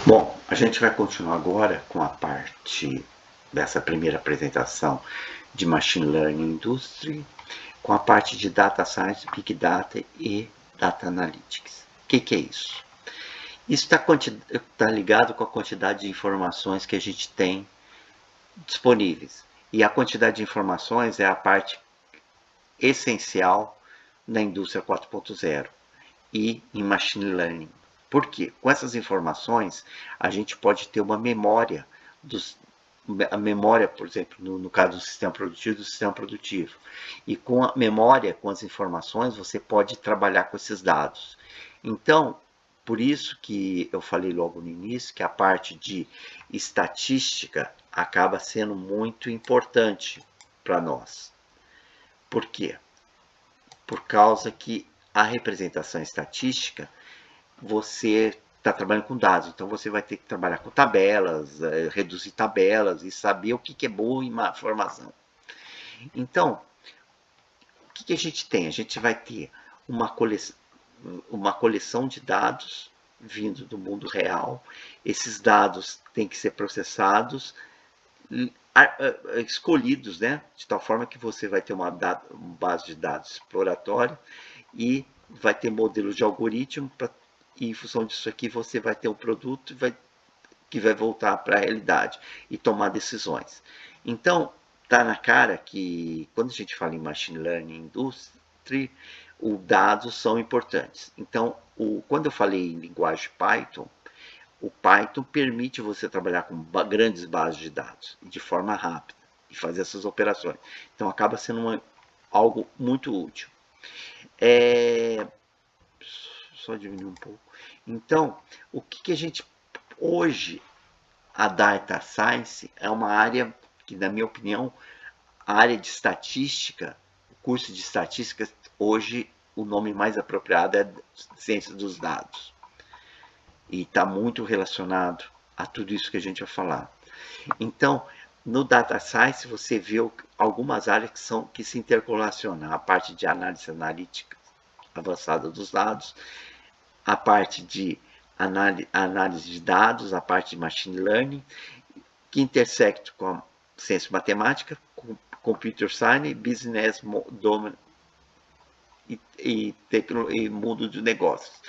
Bom, a gente vai continuar agora com a parte dessa primeira apresentação de Machine Learning Industry, com a parte de Data Science, Big Data e Data Analytics. O que é isso? Isso está ligado com a quantidade de informações que a gente tem disponíveis. E a quantidade de informações é a parte essencial na indústria 4.0 e em Machine Learning. Por quê? Com essas informações, a gente pode ter uma memória a memória, por exemplo, no caso do sistema produtivo. E com a memória, com as informações, você pode trabalhar com esses dados. Então, por isso que eu falei logo no início que a parte de estatística acaba sendo muito importante para nós. Por quê? Por causa que a representação estatística, você está trabalhando com dados, então você vai ter que trabalhar com tabelas, reduzir tabelas e saber o que é boa informação. Então, o que a gente tem? A gente vai ter uma coleção de dados vindo do mundo real. Esses dados têm que ser processados, escolhidos, né? De tal forma que você vai ter uma base de dados exploratória e vai ter modelos de algoritmo e em função disso aqui você vai ter um produto que vai voltar para a realidade e tomar decisões. Então, está na cara que quando a gente fala em Machine Learning Industry, os dados são importantes. Então, quando eu falei em linguagem Python, o Python permite você trabalhar com grandes bases de dados de forma rápida e fazer essas operações. Então, acaba sendo algo muito útil. Só diminuir um pouco. Então, o que a gente... Hoje, a Data Science é uma área que, na minha opinião, a área de estatística, o curso de estatística, hoje, o nome mais apropriado é Ciência dos Dados. E está muito relacionado a tudo isso que a gente vai falar. Então, no Data Science, você vê algumas áreas que se interrelacionam. A parte de análise analítica avançada dos dados, a parte de análise de dados, a parte de machine learning, que intersecta com a ciência matemática, com computer science, business domain e mundo de negócios.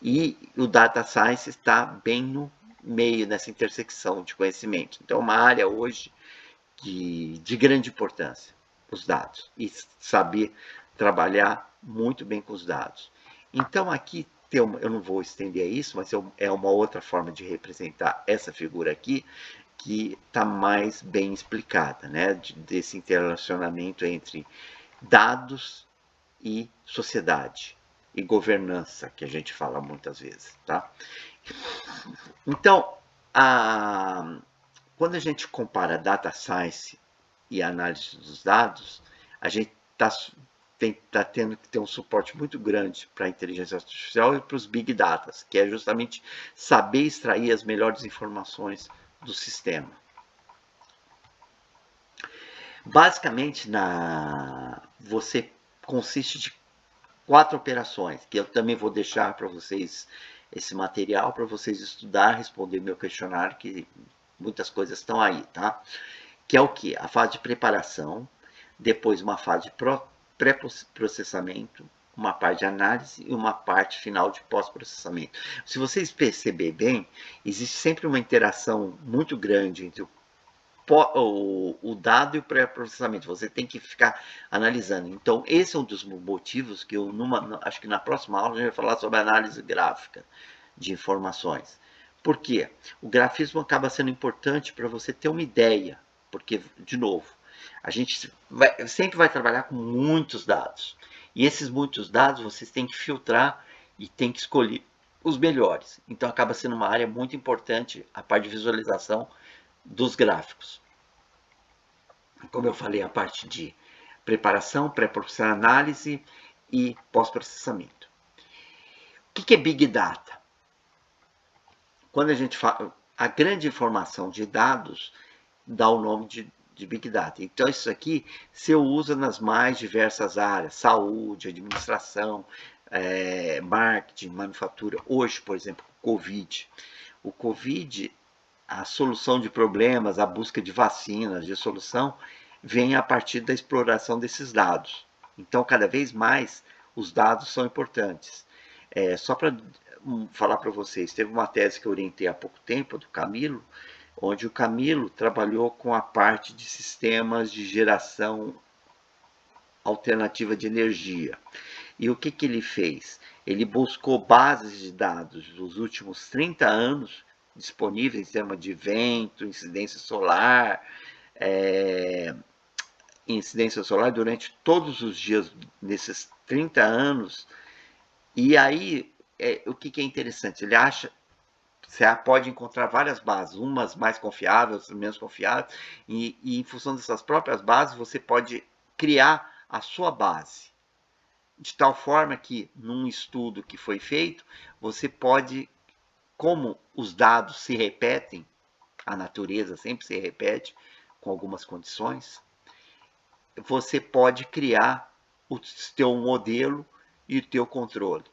E o data science está bem no meio dessa intersecção de conhecimento. Então, é uma área hoje de grande importância, os dados, e saber trabalhar muito bem com os dados. Então, aqui, eu não vou estender isso, mas é uma outra forma de representar essa figura aqui, que está mais bem explicada, né? Desse interrelacionamento entre dados e sociedade, e governança, que a gente fala muitas vezes, tá? Então, quando a gente compara data science e análise dos dados, a gente está tendo que ter um suporte muito grande para a inteligência artificial e para os big data, que é justamente saber extrair as melhores informações do sistema. Basicamente, você consiste de 4 operações, que eu também vou deixar para vocês esse material para vocês estudar, responder meu questionário, que muitas coisas estão aí, tá? Que é o que? A fase de preparação, depois uma fase de pré-processamento, uma parte de análise e uma parte final de pós-processamento. Se vocês perceberem bem, existe sempre uma interação muito grande entre o dado e o pré-processamento. Você tem que ficar analisando. Então, esse é um dos motivos que eu, acho que na próxima aula, a gente vai falar sobre análise gráfica de informações. Por quê? O grafismo acaba sendo importante para você ter uma ideia, porque, de novo, a gente sempre vai trabalhar com muitos dados. E esses muitos dados vocês têm que filtrar e têm que escolher os melhores. Então, acaba sendo uma área muito importante a parte de visualização dos gráficos. Como eu falei, a parte de preparação, pré-processamento, análise e pós-processamento. O que é Big Data? Quando a gente fala, a grande informação de dados dá o nome de Big Data. Então, isso aqui se usa nas mais diversas áreas, saúde, administração, marketing, manufatura. Hoje, por exemplo, Covid. o Covid, a solução de problemas, a busca de vacinas, de solução, vem a partir da exploração desses dados. Então, cada vez mais, os dados são importantes. Só para falar para vocês, teve uma tese que eu orientei há pouco tempo, do Camilo, onde o Camilo trabalhou com a parte de sistemas de geração alternativa de energia. E o que, que ele fez? Ele buscou bases de dados dos últimos 30 anos disponíveis em termos de vento, incidência solar durante todos os dias nesses 30 anos. E aí, o que, que é interessante? Ele acha você pode encontrar várias bases, umas mais confiáveis, outras menos confiáveis, e em função dessas próprias bases, você pode criar a sua base. De tal forma que, num estudo que foi feito, você pode, como os dados se repetem, a natureza sempre se repete, com algumas condições, você pode criar o teu modelo e o teu controle.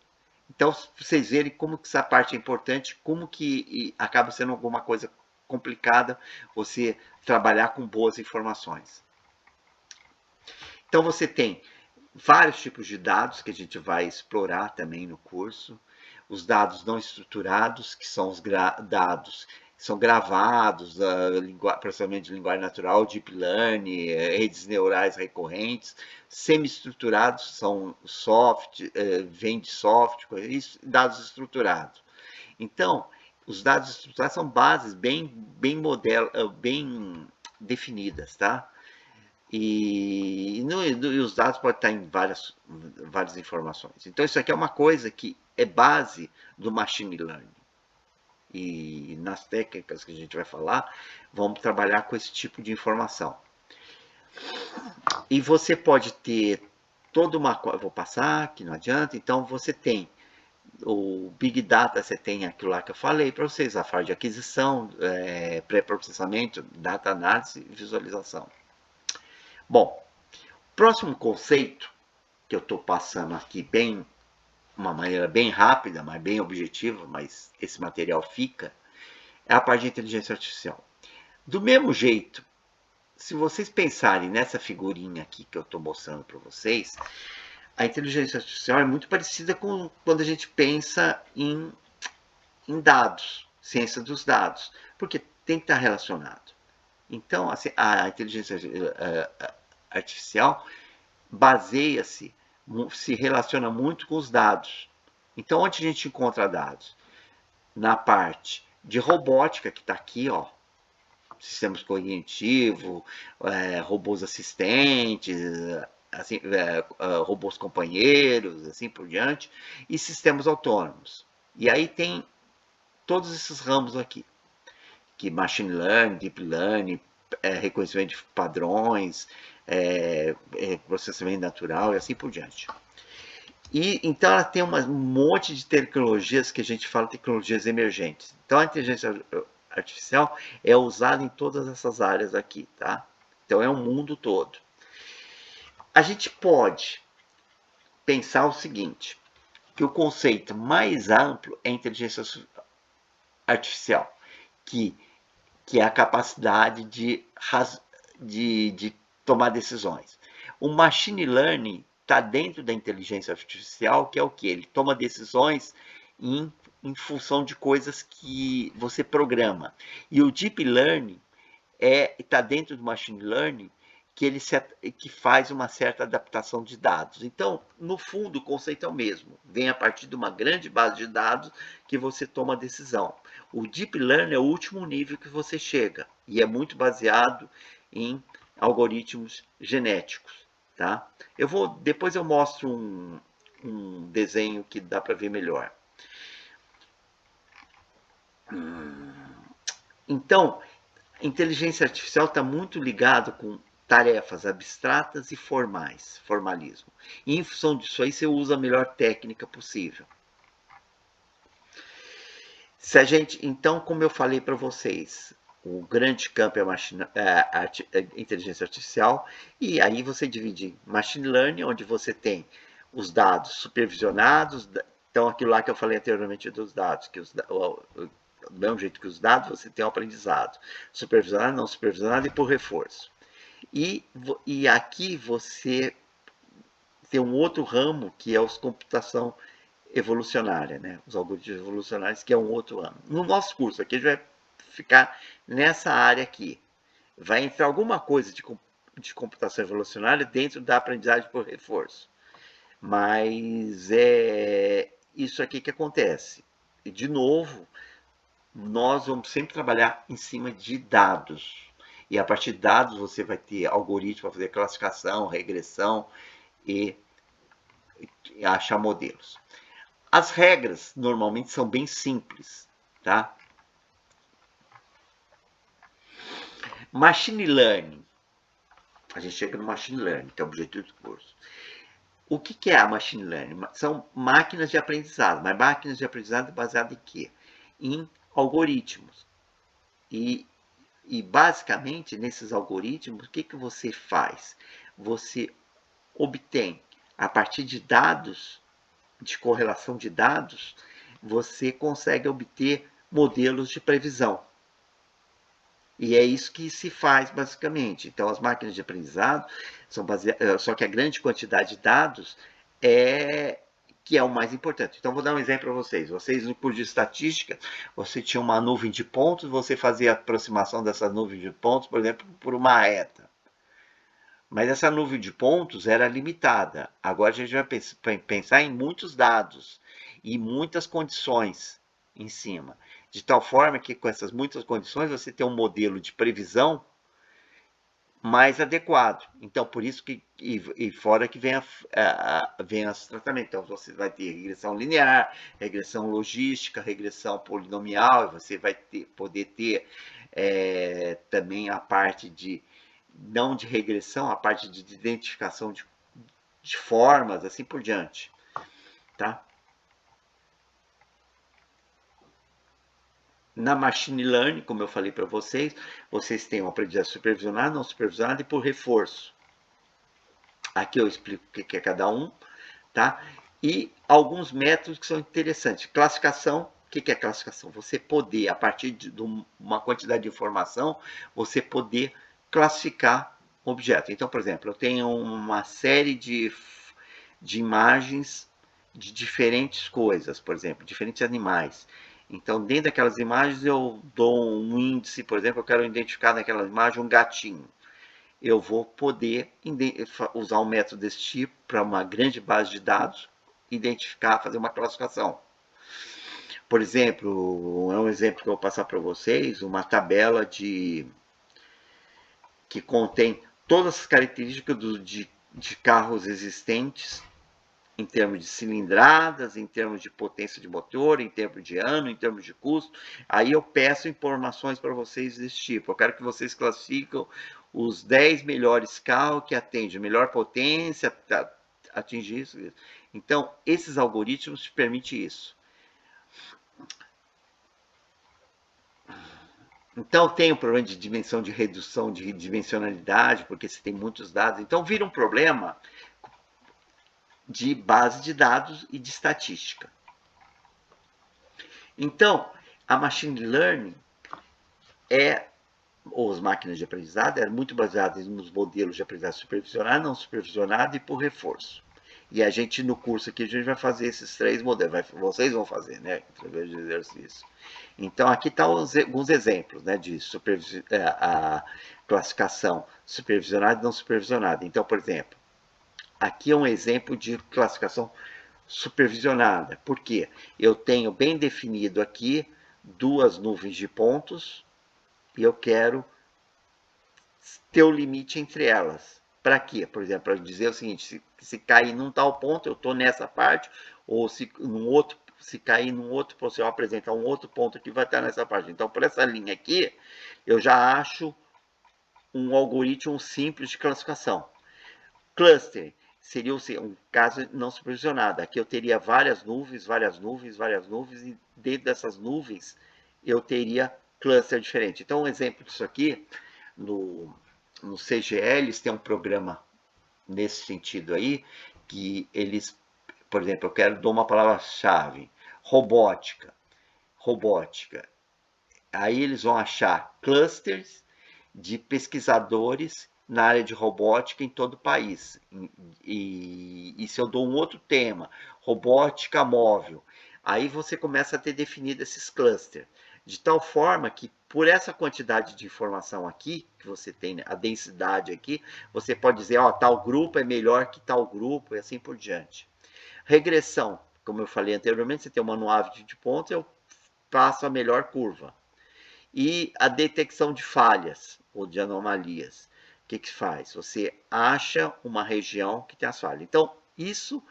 Então, vocês verem como que essa parte é importante, como que acaba sendo alguma coisa complicada você trabalhar com boas informações. Então, você tem vários tipos de dados que a gente vai explorar também no curso. Os dados não estruturados, que são os dados que são gravados, processamento de linguagem natural, deep learning, redes neurais recorrentes. Semi-estruturados são vem de software, isso, dados estruturados. Então, os dados estruturados são bases bem definidas, tá? E os dados podem estar em várias informações. Então, isso aqui é uma coisa que é base do machine learning. E nas técnicas que a gente vai falar, vamos trabalhar com esse tipo de informação. E você pode ter toda uma coisa, vou passar, que não adianta. Então, você tem o Big Data, você tem aquilo lá que eu falei para vocês, a fase de aquisição, pré-processamento, data análise e visualização. Bom, próximo conceito, que eu estou passando aqui uma maneira bem rápida, mas bem objetiva, mas esse material fica, é a parte de inteligência artificial. Do mesmo jeito, se vocês pensarem nessa figurinha aqui que eu estou mostrando para vocês, a inteligência artificial é muito parecida com quando a gente pensa em dados, ciência dos dados, porque tem que estar relacionado. Então, assim, a inteligência artificial baseia-se, se relaciona muito com os dados. Então, onde a gente encontra dados? Na parte de robótica, que está aqui, ó, sistemas cognitivos, robôs assistentes, assim, robôs companheiros, assim por diante, e sistemas autônomos. E aí tem todos esses ramos aqui, que machine learning, deep learning, reconhecimento de padrões, processamento natural e assim por diante. E então ela tem um monte de tecnologias que a gente fala tecnologias emergentes. Então a inteligência artificial é usada em todas essas áreas aqui, tá? Então é um mundo todo. A gente pode pensar o seguinte, que o conceito mais amplo é inteligência artificial, que é a capacidade de tomar decisões. O machine learning está dentro da inteligência artificial, que é o que? Ele toma decisões em função de coisas que você programa. E o deep learning está dentro do machine learning, que faz uma certa adaptação de dados. Então, no fundo, o conceito é o mesmo. Vem a partir de uma grande base de dados que você toma a decisão. O Deep Learning é o último nível que você chega e é muito baseado em algoritmos genéticos. Tá? Depois eu mostro um desenho que dá para ver melhor. Então, inteligência artificial está muito ligado com tarefas abstratas e formais, formalismo. E em função disso aí, você usa a melhor técnica possível. Então, como eu falei para vocês, o grande campo é inteligência artificial, e aí você divide em machine learning, onde você tem os dados supervisionados, então aquilo lá que eu falei anteriormente dos dados, que Do mesmo jeito que os dados, você tem o aprendizado supervisionado, não supervisionado e por reforço. E aqui você tem um outro ramo que é os computação evolucionária, né? Os algoritmos evolucionários, que é um outro ramo. No nosso curso aqui, a gente vai ficar nessa área aqui. Vai entrar alguma coisa de computação evolucionária dentro da aprendizagem por reforço. Mas é isso aqui que acontece. E, de novo, nós vamos sempre trabalhar em cima de dados. E a partir de dados você vai ter algoritmo para fazer classificação, regressão e achar modelos. As regras normalmente são bem simples, tá? Machine Learning. A gente chega no Machine Learning, que é o objetivo do curso. O que é a Machine Learning? São máquinas de aprendizado, mas máquinas de aprendizado baseadas em quê? Em algoritmos. E basicamente, nesses algoritmos, o que você faz? Você obtém, a partir de dados, de correlação de dados, você consegue obter modelos de previsão. E é isso que se faz basicamente. Então, as máquinas de aprendizado são baseadas, só que a grande quantidade de dados é que é o mais importante. Então, vou dar um exemplo para vocês. Vocês, no curso de estatística, você tinha uma nuvem de pontos, você fazia a aproximação dessa nuvem de pontos, por exemplo, por uma reta. Mas essa nuvem de pontos era limitada. Agora a gente vai pensar em muitos dados e muitas condições em cima. De tal forma que com essas muitas condições você tem um modelo de previsão mais adequado. Então, por isso que, e fora que vem os tratamentos. Então, você vai ter regressão linear, regressão logística, regressão polinomial, e você vai poder ter também a parte de, não de regressão, a parte de identificação de formas, assim por diante. Tá? Na Machine Learning, como eu falei para vocês, vocês têm o aprendizagem supervisionado, não supervisionado e por reforço. Aqui eu explico o que é cada um, tá? E alguns métodos que são interessantes. Classificação. O que é classificação? Você poder, a partir de uma quantidade de informação, você poder classificar objetos. Então, por exemplo, eu tenho uma série de imagens de diferentes coisas, por exemplo, diferentes animais. Então, dentro daquelas imagens, eu dou um índice, por exemplo, eu quero identificar naquela imagem um gatinho. Eu vou poder usar um método desse tipo para uma grande base de dados, identificar, fazer uma classificação. Por exemplo, é um exemplo que eu vou passar para vocês, uma tabela que contém todas as características de carros existentes, em termos de cilindradas, em termos de potência de motor, em termos de ano, em termos de custo. Aí eu peço informações para vocês desse tipo. Eu quero que vocês classifiquem os 10 melhores carros que atendem melhor potência, atingir isso. Então, esses algoritmos te permitem isso. Então, tem o problema de dimensão de redução de dimensionalidade, porque você tem muitos dados. Então, vira um problema de base de dados e de estatística. Então, a machine learning ou as máquinas de aprendizado, eram muito baseadas nos modelos de aprendizagem supervisionado, não supervisionado e por reforço. E a gente, no curso aqui, a gente vai fazer esses 3 modelos. Vocês vão fazer, né? Através de exercício. Então, aqui estão alguns exemplos, né? De a classificação supervisionada e não supervisionada. Então, por exemplo, aqui é um exemplo de classificação supervisionada. Por quê? Eu tenho bem definido aqui 2 nuvens de pontos e eu quero ter o limite entre elas. Para quê? Por exemplo, para dizer o seguinte, se cair num tal ponto, eu estou nessa parte, ou se cair num outro ponto, se eu apresentar um outro ponto aqui, vai estar nessa parte. Então, por essa linha aqui, eu já acho um algoritmo simples de classificação. Cluster seria um caso não supervisionado. Aqui eu teria várias nuvens, e dentro dessas nuvens eu teria cluster diferente. Então, um exemplo disso aqui, no CGL, eles têm um programa nesse sentido aí, que eles, por exemplo, eu quero dar uma palavra-chave, robótica. Aí eles vão achar clusters de pesquisadores na área de robótica em todo o país. E se eu dou um outro tema, robótica móvel, aí você começa a ter definido esses clusters, de tal forma que por essa quantidade de informação aqui, que você tem, a densidade aqui, você pode dizer, ó, tal grupo é melhor que tal grupo, e assim por diante. Regressão, como eu falei anteriormente, você tem uma árvore de pontos, eu faço a melhor curva. E a detecção de falhas ou de anomalias. O que que faz? Você acha uma região que tem as falhas. Então, isso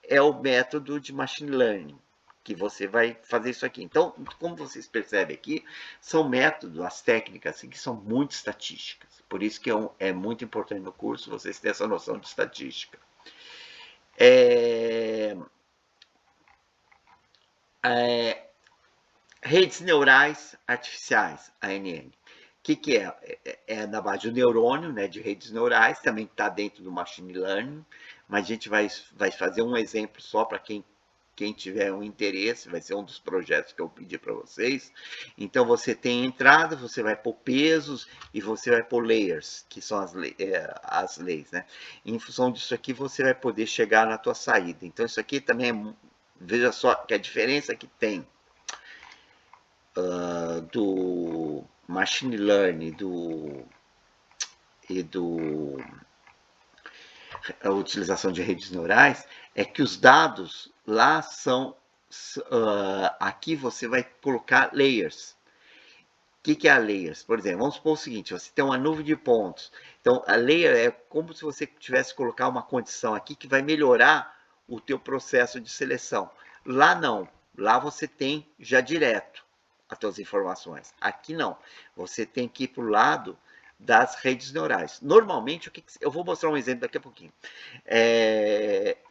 é o método de machine learning, que você vai fazer isso aqui. Então, como vocês percebem aqui, são métodos, as técnicas assim, que são muito estatísticas. Por isso que é muito importante no curso vocês terem essa noção de estatística. Redes neurais artificiais, ANN. O que é? É na base do neurônio, né, de redes neurais, também está dentro do machine learning, mas a gente vai fazer um exemplo só para quem tiver um interesse, vai ser um dos projetos que eu pedi para vocês. Então você tem entrada, você vai pôr pesos e você vai pôr layers, que são as leis, né? Em função disso aqui você vai poder chegar na tua saída. Então isso aqui também veja só que a diferença que tem do machine learning e do a utilização de redes neurais é que os dados lá são aqui você vai colocar layers. O que é a layers? Por exemplo, vamos supor o seguinte, você tem uma nuvem de pontos. Então, a layer é como se você tivesse que colocar uma condição aqui que vai melhorar o teu processo de seleção. Lá não. Lá você tem já direto as suas informações. Aqui não. Você tem que ir para o lado das redes neurais. Normalmente, eu vou mostrar um exemplo daqui a pouquinho.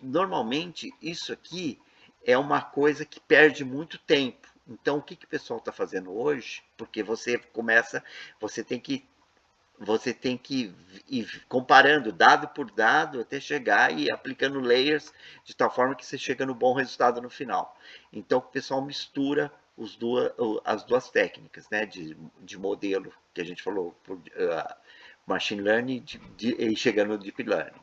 Normalmente, isso aqui é uma coisa que perde muito tempo. Então, o que o pessoal está fazendo hoje? Porque você tem que ir comparando dado por dado até chegar e aplicando layers de tal forma que você chega no bom resultado no final. Então, o pessoal mistura as duas técnicas, né, de modelo que a gente falou, por machine learning e chegando no deep learning.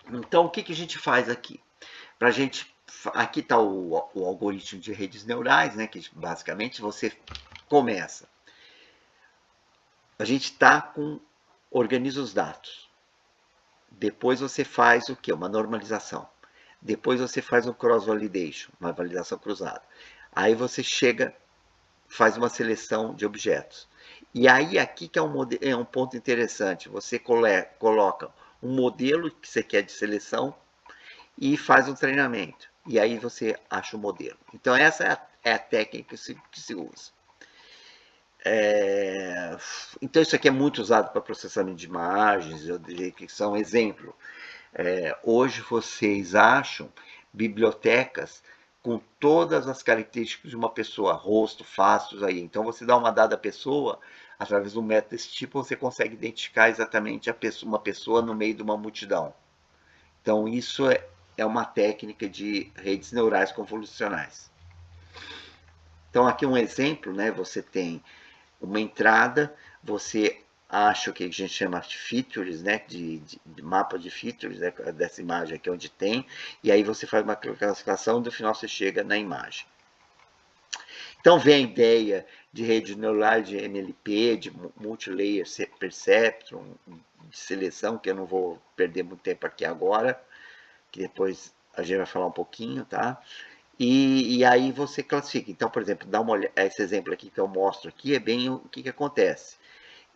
Então, o que a gente faz aqui? Pra gente, aqui está o algoritmo de redes neurais, né, que basicamente você começa. A gente organiza os dados. Depois você faz o quê? Uma normalização. Depois você faz um cross-validation, uma validação cruzada. Aí você faz uma seleção de objetos. E aí aqui que é um ponto interessante. Você coloca um modelo que você quer de seleção e faz um treinamento. E aí você acha o modelo. Então essa é a técnica que se usa. Então isso aqui é muito usado para processamento de imagens, eu diria que são exemplo. Hoje vocês acham bibliotecas com todas as características de uma pessoa, rosto, faces aí. Então você dá uma dada pessoa, através de um método desse tipo, você consegue identificar exatamente uma pessoa no meio de uma multidão. Então isso é uma técnica de redes neurais convolucionais. Então aqui um exemplo, né? Você tem uma entrada, você acha o que a gente chama de features, né, de mapa de features, né, dessa imagem aqui onde tem, e aí você faz uma classificação e no final você chega na imagem. Então vem a ideia de rede neural de MLP, de multilayer perceptron, de seleção, que eu não vou perder muito tempo aqui agora, que depois a gente vai falar um pouquinho, tá? E aí você classifica. Então, por exemplo, dá uma olhada, esse exemplo aqui que eu mostro aqui é bem o que acontece.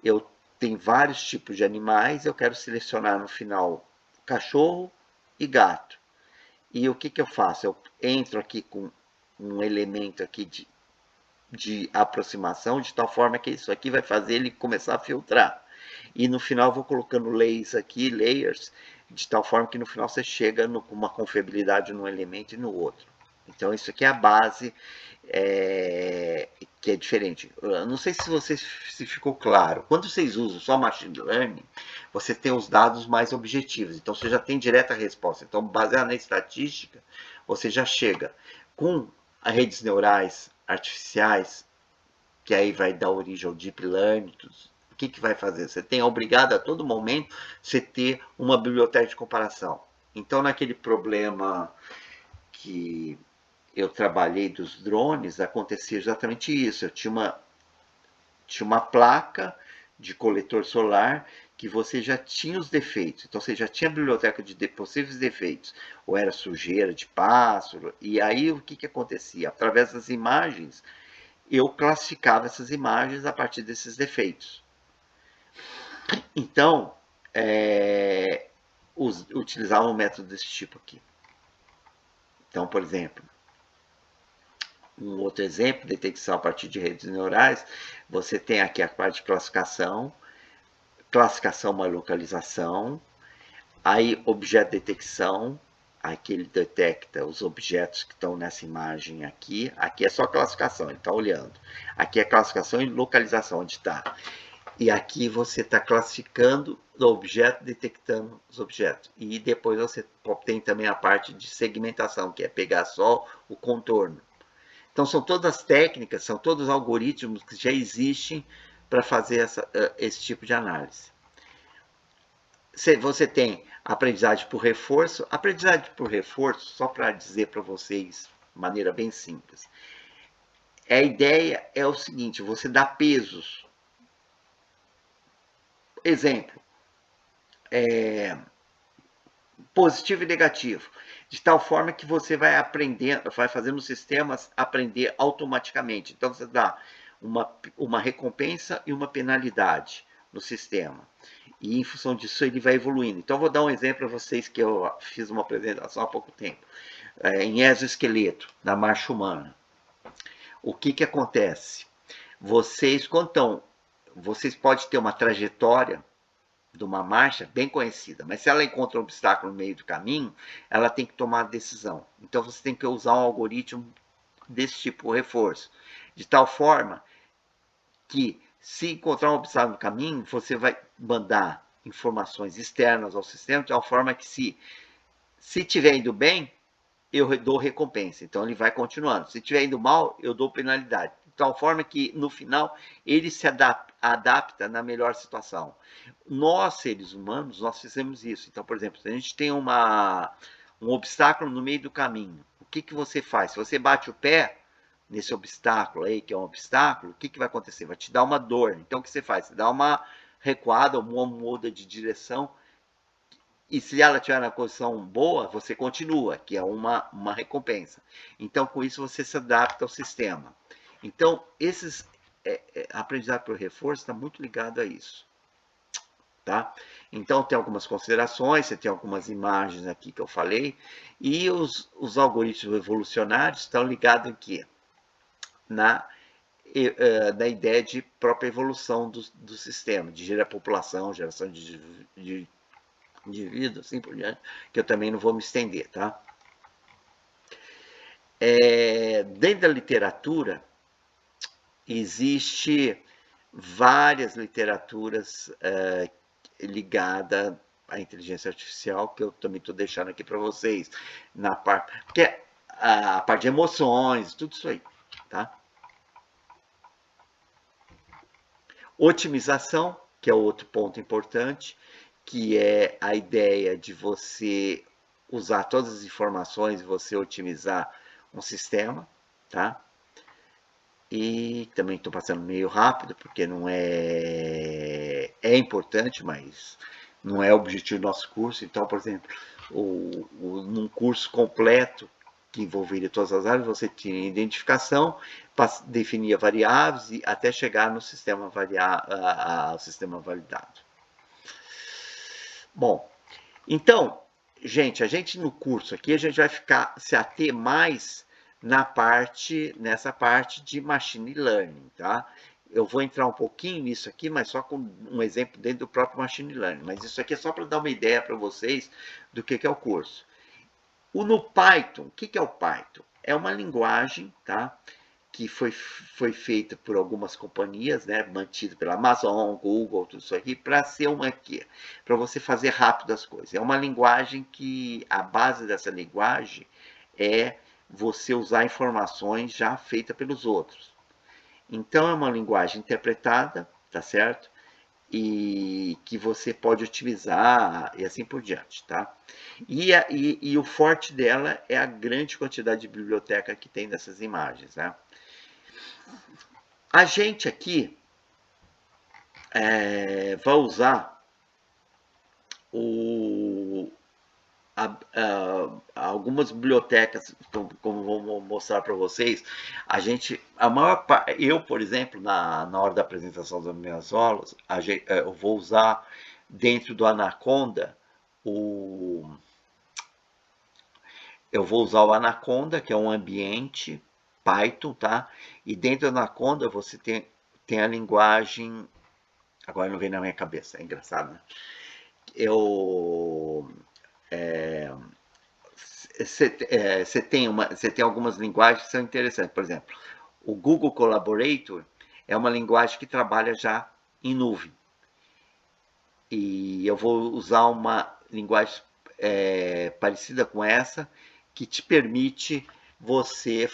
Eu tenho vários tipos de animais, eu quero selecionar no final cachorro e gato. E o que eu faço? Eu entro aqui com um elemento aqui de aproximação, de tal forma que isso aqui vai fazer ele começar a filtrar. E no final eu vou colocando layers, de tal forma que no final você chega com uma confiabilidade num elemento e no outro. Então, isso aqui é a base, que é diferente. Eu não sei se ficou claro. Quando vocês usam só Machine Learning, você tem os dados mais objetivos. Então, você já tem direta resposta. Então, baseado na estatística, você já chega com as redes neurais artificiais, que aí vai dar origem ao Deep Learning. O que vai fazer? Você tem obrigado a todo momento você ter uma biblioteca de comparação. Então, naquele problema que eu trabalhei dos drones, acontecia exatamente isso. Eu tinha uma placa de coletor solar que você já tinha os defeitos. Então você já tinha a biblioteca de possíveis defeitos, ou era sujeira de pássaro, e aí o que acontecia? Através das imagens, eu classificava essas imagens a partir desses defeitos. Então, utilizava um método desse tipo aqui. Então, por exemplo, um outro exemplo, detecção a partir de redes neurais, você tem aqui a parte de classificação uma localização, aí objeto detecção, aqui ele detecta os objetos que estão nessa imagem aqui, aqui é só classificação, ele está olhando, aqui é classificação e localização, onde está. E aqui você está classificando o objeto, detectando os objetos. E depois você tem também a parte de segmentação, que é pegar só o contorno. Então, são todas técnicas, são todos algoritmos que já existem para fazer esse tipo de análise. Você tem aprendizagem por reforço. Aprendizagem por reforço, só para dizer para vocês de maneira bem simples. A ideia é o seguinte, você dá pesos. Exemplo, positivo e negativo, de tal forma que você vai aprendendo, vai fazendo os sistemas aprender automaticamente. Então você dá uma recompensa e uma penalidade no sistema. E em função disso ele vai evoluindo. Então eu vou dar um exemplo para vocês que eu fiz uma apresentação há pouco tempo. Em exoesqueleto, da marcha humana. O que acontece? Vocês podem ter uma trajetória de uma marcha bem conhecida, mas se ela encontra um obstáculo no meio do caminho, ela tem que tomar a decisão. Então você tem que usar um algoritmo desse tipo, reforço, de tal forma que se encontrar um obstáculo no caminho, você vai mandar informações externas ao sistema, de tal forma que se estiver indo bem, eu dou recompensa. Então ele vai continuando. Se estiver indo mal, eu dou penalidade. De tal forma que no final ele se adapta na melhor situação. Nós, seres humanos, nós fizemos isso. Então, por exemplo, se a gente tem um obstáculo no meio do caminho, o que você faz? Se você bate o pé nesse obstáculo aí, que é um obstáculo, o que vai acontecer? Vai te dar uma dor. Então o que você faz? Você dá uma recuada, uma muda de direção. E se ela estiver na posição boa, você continua, que é uma recompensa. Então, com isso, você se adapta ao sistema. Então, aprendizado por reforço está muito ligado a isso. Tá? Então, tem algumas considerações, você tem algumas imagens aqui que eu falei, e os algoritmos evolucionários estão ligados aqui na ideia de própria evolução do sistema, de gerar população, geração de indivíduo, assim por diante, que eu também não vou me estender, tá? Dentro da literatura, existe várias literaturas ligadas à inteligência artificial, que eu também estou deixando aqui para vocês, porque a parte de emoções, tudo isso aí, tá? Otimização, que é outro ponto importante, que é a ideia de você usar todas as informações e você otimizar um sistema, tá? E também estou passando meio rápido, porque não é importante, mas não é o objetivo do nosso curso. Então, por exemplo, num curso completo, que envolveria todas as áreas, você tinha identificação, definia variáveis e até chegar no sistema sistema validado. Bom, então, gente, a gente no curso aqui, a gente vai se ater mais nessa parte de machine learning, tá? Eu vou entrar um pouquinho nisso aqui, mas só com um exemplo dentro do próprio machine learning. Mas isso aqui é só para dar uma ideia para vocês do que é o curso. No Python, o que é o Python? É uma linguagem, tá? Que foi feita por algumas companhias, né, mantida pela Amazon, Google, tudo isso aqui, para ser uma aqui, para você fazer rápido as coisas. É uma linguagem que a base dessa linguagem é você usar informações já feitas pelos outros. Então é uma linguagem interpretada, tá certo? E que você pode otimizar e assim por diante, tá? E o forte dela é a grande quantidade de biblioteca que tem dessas imagens, né? A gente aqui vai usar o, algumas bibliotecas, como vou mostrar para vocês. A maior eu, por exemplo, na hora da apresentação das minhas aulas, eu vou usar dentro do Anaconda o eu vou usar o Anaconda, que é um ambiente Python, tá? E dentro do Anaconda você tem a linguagem. Agora não vem na minha cabeça, é engraçado, né? Eu. Você tem algumas linguagens que são interessantes. Por exemplo, o Google Collaborator é uma linguagem que trabalha já em nuvem. E eu vou usar uma linguagem parecida com essa, que te permite você